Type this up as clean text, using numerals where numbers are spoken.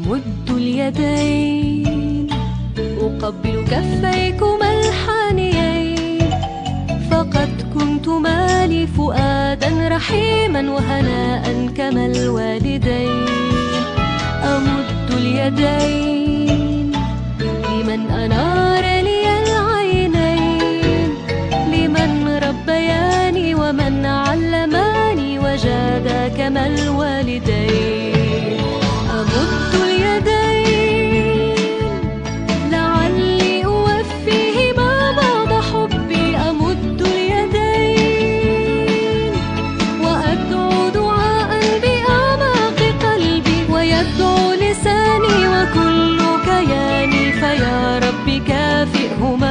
أمد اليدين أقبل كفيكما الحانيين، فقد كنتما لي فؤادا رحيما وهناء كما الوالدين. أمد اليدين لمن أنار لي العينين، لمن ربياني ومن علماني وجادا كما الوالدين. أمد اليدين لعلي أوفيهما بعض حبي، أمد اليدين وأدعو دعاء بأعماق قلبي، ويدعو لساني وكل كياني، فيا رب كافئهما